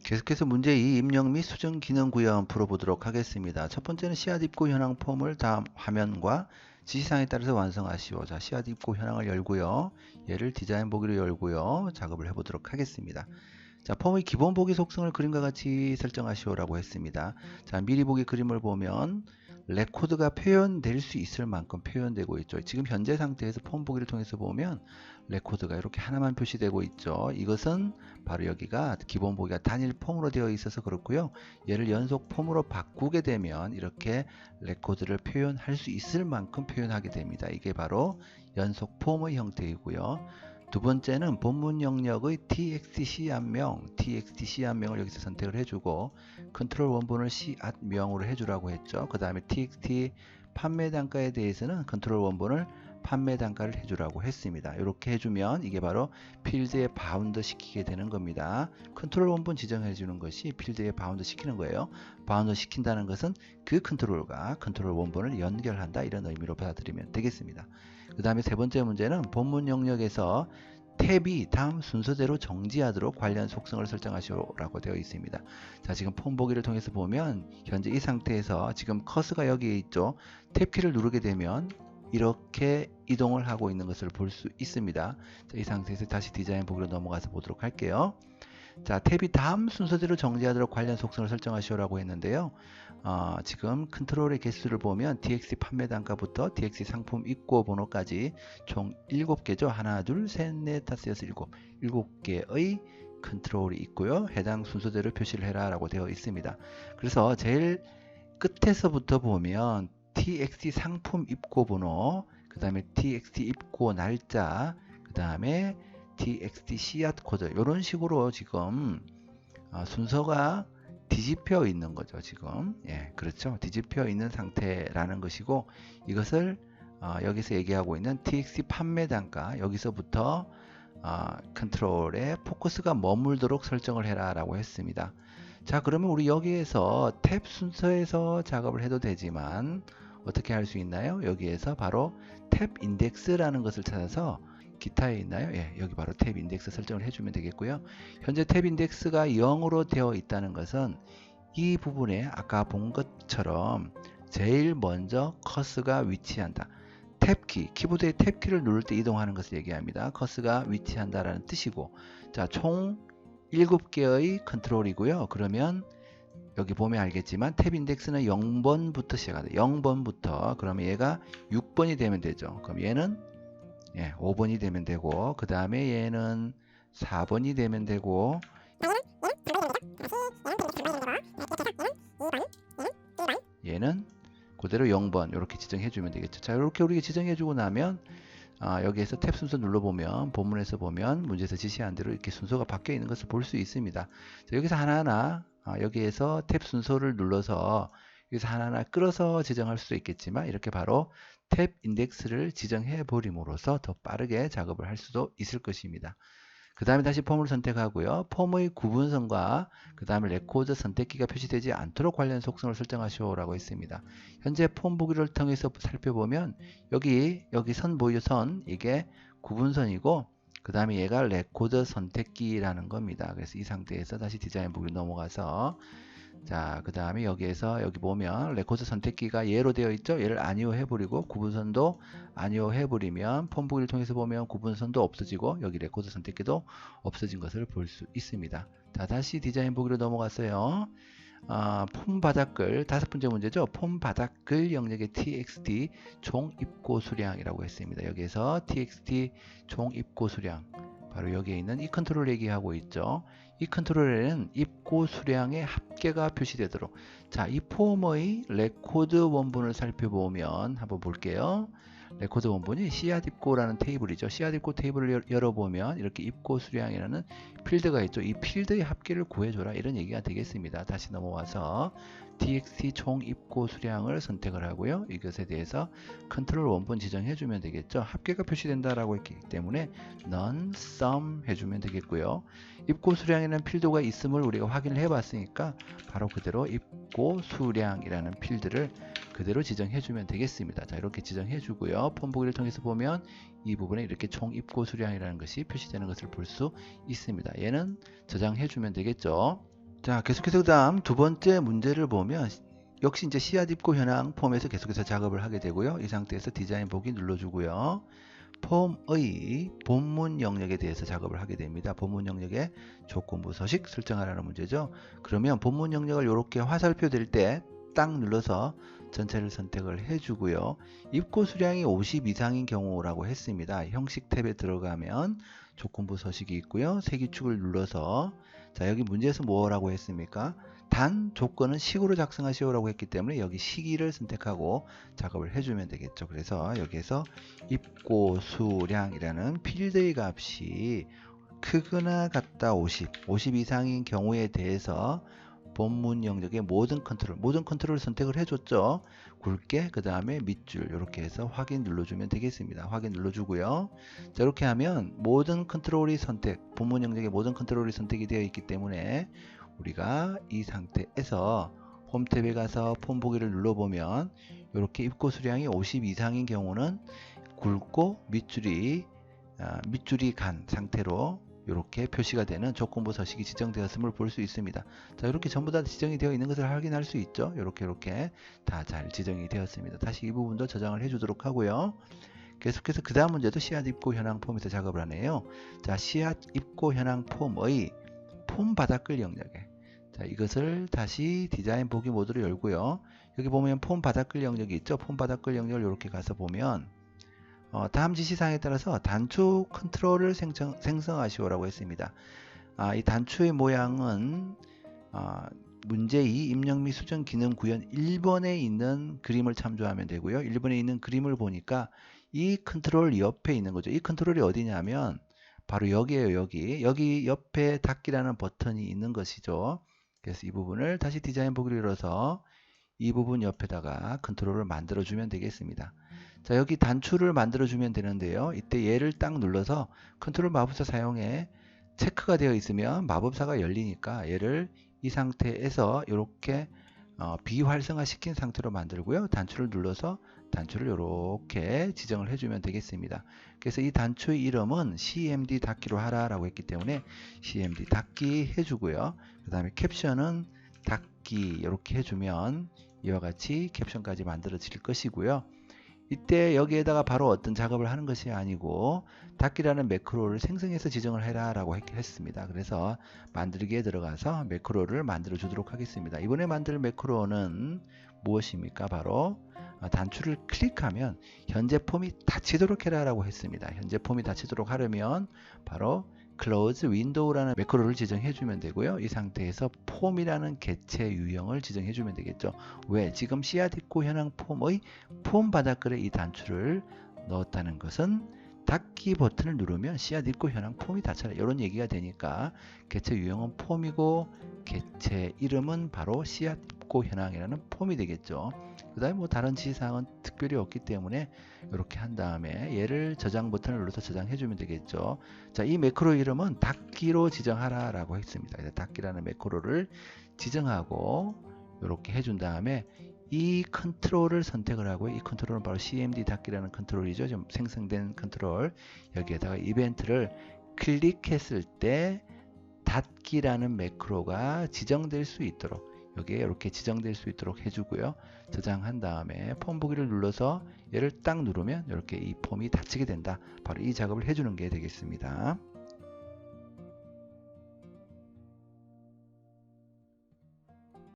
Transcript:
계속해서 문제 2 입력 및 수정 기능 구현 풀어보도록 하겠습니다. 첫 번째는 씨앗 입고 현황 폼을 다음 화면과 지시사항에 따라서 완성하시오. 자, 씨앗 입고 현황을 열고요. 얘를 디자인 보기로 열고요. 작업을 해보도록 하겠습니다. 자, 폼의 기본 보기 속성을 그림과 같이 설정하시오라고 했습니다. 자, 미리 보기 그림을 보면 레코드가 표현될 수 있을 만큼 표현되고 있죠. 지금 현재 상태에서 폼 보기를 통해서 보면 레코드가 이렇게 하나만 표시되고 있죠. 이것은 바로 여기가 기본 보기가 단일 폼으로 되어 있어서 그렇고요. 얘를 연속 폼으로 바꾸게 되면 이렇게 레코드를 표현할 수 있을 만큼 표현하게 됩니다. 이게 바로 연속 폼의 형태이고요. 두 번째는 본문 영역의 txt 씨앗명을 여기서 선택을 해주고 컨트롤 원본을 씨앗명으로 해주라고 했죠. 그 다음에 txt 판매 단가에 대해서는 컨트롤 원본을 판매 단가를 해주라고 했습니다. 이렇게 해주면 이게 바로 필드에 바운드 시키게 되는 겁니다. 컨트롤 원본 지정해 주는 것이 필드에 바운드 시키는 거예요. 바운드 시킨다는 것은 그 컨트롤과 컨트롤 원본을 연결한다, 이런 의미로 받아들이면 되겠습니다. 그 다음에 세 번째 문제는 본문 영역에서 탭이 다음 순서대로 정지하도록 관련 속성을 설정하시오라고 되어 있습니다. 자, 지금 폼 보기를 통해서 보면 현재 이 상태에서 지금 커서가 여기에 있죠. 탭 키를 누르게 되면 이렇게 이동을 하고 있는 것을 볼 수 있습니다. 자, 이 상태에서 다시 디자인 보기로 넘어가서 보도록 할게요. 자, 탭이 다음 순서대로 정지하도록 관련 속성을 설정하시오라고 했는데요. 지금 컨트롤의 개수를 보면 DX 판매 단가부터 DX 상품 입고 번호까지 총 7개죠. 하나, 둘, 셋, 넷, 다섯, 여섯, 일곱. 7개의 컨트롤이 있고요. 해당 순서대로 표시를 해라 라고 되어 있습니다. 그래서 제일 끝에서부터 보면 TXT 상품 입고 번호, 그 다음에 TXT 입고 날짜, 그 다음에 TXT 씨앗 코드, 이런 식으로 지금 순서가 뒤집혀 있는 거죠. 지금 그렇죠. 뒤집혀 있는 상태라는 것이고, 이것을 여기서 얘기하고 있는 TXT 판매 단가, 여기서부터 컨트롤에 포커스가 머물도록 설정을 해라 라고 했습니다. 자, 그러면 우리 여기에서 탭 순서에서 작업을 해도 되지만 어떻게 할 수 있나요? 여기에서 바로 탭 인덱스라는 것을 찾아서 기타에 있나요? 여기 바로 탭 인덱스 설정을 해주면 되겠고요. 현재 탭 인덱스가 0으로 되어 있다는 것은 이 부분에 아까 본 것처럼 제일 먼저 커서가 위치한다. 탭키, 키보드의 탭키를 누를 때 이동하는 것을 얘기합니다. 커서가 위치한다라는 뜻이고, 자, 총 7개의 컨트롤이고요. 그러면 여기 보면 알겠지만 탭 인덱스는 0번부터 시작하다. 0번부터, 그러면 얘가 6번이 되면 되죠. 그럼 얘는 5번이 되면 되고, 그 다음에 얘는 4번이 되면 되고, 얘는 그대로 0번 이렇게 지정해 주면 되겠죠. 자, 이렇게 우리가 지정해 주고 나면 여기에서 탭 순서 눌러보면, 본문에서 보면 문제에서 지시한 대로 이렇게 순서가 바뀌어 있는 것을 볼 수 있습니다. 자, 여기서 하나하나 여기에서 탭 순서를 눌러서 여기서 하나하나 끌어서 지정할 수도 있겠지만, 이렇게 바로 탭 인덱스를 지정해 버림으로써 더 빠르게 작업을 할 수도 있을 것입니다. 그 다음에 다시 폼을 선택하고요. 폼의 구분선과 그 다음에 레코드 선택키가 표시되지 않도록 관련 속성을 설정하시오라고 했습니다. 현재 폼 보기를 통해서 살펴보면 여기 선 보이죠? 선, 이게 구분선이고, 그 다음에 얘가 레코드 선택키라는 겁니다. 그래서 이 상태에서 다시 디자인 보기로 넘어가서, 자, 그 다음에 여기에서 여기 보면 레코드 선택키가 예로 되어 있죠. 얘를 아니오 해버리고 구분선도 아니오 해버리면 폼 보기를 통해서 보면 구분선도 없어지고 여기 레코드 선택키도 없어진 것을 볼 수 있습니다. 자, 다시 디자인 보기로 넘어갔어요. 폼 바닥글, 다섯 번째 문제죠. 폼 바닥글 영역의 txt 총 입고 수량이라고 했습니다. 여기에서 txt 총 입고 수량, 바로 여기에 있는 이 컨트롤 얘기하고 있죠. 이 컨트롤에는 입고 수량의 합계가 표시되도록, 자, 이 폼의 레코드 원본을 살펴보면 한번 볼게요. 레코드 원본이 씨앗 입고라는 테이블이죠. 씨앗 입고 테이블을 열어보면 이렇게 입고 수량이라는 필드가 있죠. 이 필드의 합계를 구해줘라, 이런 얘기가 되겠습니다. 다시 넘어와서 txt 총 입고 수량을 선택을 하고요. 이것에 대해서 컨트롤 원본 지정해주면 되겠죠. 합계가 표시된다라고 했기 때문에 none sum 해주면 되겠고요. 입고 수량이라는 필드가 있음을 우리가 확인을 해봤으니까 바로 그대로 입고 수량이라는 필드를 그대로 지정해주면 되겠습니다. 자, 이렇게 지정해주고요. 폼 보기를 통해서 보면 이 부분에 이렇게 총 입고 수량이라는 것이 표시되는 것을 볼 수 있습니다. 얘는 저장해주면 되겠죠. 자, 계속해서 그 다음 두 번째 문제를 보면 역시 이제 씨앗 입고 현황 폼에서 계속해서 작업을 하게 되고요. 이 상태에서 디자인 보기 눌러주고요. 폼의 본문 영역에 대해서 작업을 하게 됩니다. 본문 영역에 조건부 서식 설정하라는 문제죠. 그러면 본문 영역을 이렇게 화살표 될 때 딱 눌러서 전체를 선택을 해주고요. 입고 수량이 50 이상인 경우라고 했습니다. 형식 탭에 들어가면 조건부 서식이 있고요. 세기축을 눌러서 자, 여기 문제에서 뭐라고 했습니까? 단 조건은 식으로 작성하시오라고 했기 때문에 여기 시기를 선택하고 작업을 해주면 되겠죠. 그래서 여기에서 입고 수량이라는 필드의 값이 크거나 같다 50 이상인 경우에 대해서 본문 영역의 모든 컨트롤을 선택을 해줬죠. 굵게 그 다음에 밑줄 이렇게 해서 확인 눌러주면 되겠습니다. 확인 눌러주고요. 자, 이렇게 하면 모든 컨트롤이 본문 영역의 모든 컨트롤이 선택이 되어 있기 때문에 우리가 이 상태에서 홈 탭에 가서 폼 보기를 눌러보면 이렇게 입고 수량이 50 이상인 경우는 굵고 밑줄이 간 상태로 이렇게 표시가 되는 조건부 서식이 지정되었음을 볼 수 있습니다. 자, 이렇게 전부 다 지정이 되어 있는 것을 확인할 수 있죠. 이렇게 다 잘 지정이 되었습니다. 다시 이 부분도 저장을 해주도록 하고요. 계속해서 그 다음 문제도 씨앗 입고 현황 폼에서 작업을 하네요. 자, 씨앗 입고 현황 폼의 폼 바닥글 영역에 자, 이것을 다시 디자인 보기 모드로 열고요. 여기 보면 폼 바닥글 영역이 있죠. 폼 바닥글 영역을 이렇게 가서 보면 다음 지시사항에 따라서 단추 컨트롤을 생성하시오라고 했습니다. 이 단추의 모양은 문제 2 입력 및 수정 기능 구현 1번에 있는 그림을 참조하면 되고요. 1번에 있는 그림을 보니까 이 컨트롤 옆에 있는 거죠. 이 컨트롤이 어디냐면 바로 여기에요. 여기 옆에 닫기라는 버튼이 있는 것이죠. 그래서 이 부분을 다시 디자인 보기로 열어서 이 부분 옆에다가 컨트롤을 만들어 주면 되겠습니다. 자, 여기 단추를 만들어 주면 되는데요. 이때 얘를 딱 눌러서 컨트롤 마법사 사용해 체크가 되어 있으면 마법사가 열리니까 얘를 이 상태에서 이렇게 비활성화 시킨 상태로 만들고요. 단추를 눌러서 단추를 이렇게 지정을 해주면 되겠습니다. 그래서 이 단추의 이름은 cmd 닫기로 하라라고 했기 때문에 cmd 닫기 해주고요. 그 다음에 캡션은 닫기 이렇게 해주면 이와 같이 캡션까지 만들어질 것이고요. 이때 여기에다가 바로 어떤 작업을 하는 것이 아니고 닫기라는 매크로를 생성해서 지정을 해라 라고 했습니다. 그래서 만들기에 들어가서 매크로를 만들어 주도록 하겠습니다. 이번에 만들 매크로는 무엇입니까? 바로 단추를 클릭하면 현재 폼이 닫히도록 해라 라고 했습니다. 현재 폼이 닫히도록 하려면 바로 close window라는 매크로를 지정해 주면 되고요. 이 상태에서 폼이라는 개체 유형을 지정해 주면 되겠죠. 왜? 지금 씨앗 입고 현황 폼의 폼 바닥글에 이 단추를 넣었다는 것은 닫기 버튼을 누르면 씨앗 입고 현황 폼이 닫혀라 이런 얘기가 되니까 개체 유형은 폼이고 개체 이름은 바로 씨앗 입고 현황이라는 폼이 되겠죠. 그 다음에 뭐 다른 지시사항은 특별히 없기 때문에 이렇게 한 다음에 얘를 저장 버튼을 눌러서 저장해 주면 되겠죠. 자, 이 매크로 이름은 닫기로 지정하라 라고 했습니다. 닫기라는 매크로를 지정하고 이렇게 해준 다음에 이 컨트롤을 선택을 하고 이 컨트롤은 바로 cmd 닫기라는 컨트롤이죠. 지금 생성된 컨트롤 여기에다가 이벤트를 클릭했을 때 닫기라는 매크로가 지정될 수 있도록 여기에 이렇게 지정될 수 있도록 해주고요. 저장한 다음에 폼 보기를 눌러서 얘를 딱 누르면 이렇게 이 폼이 닫히게 된다. 바로 이 작업을 해주는 게 되겠습니다.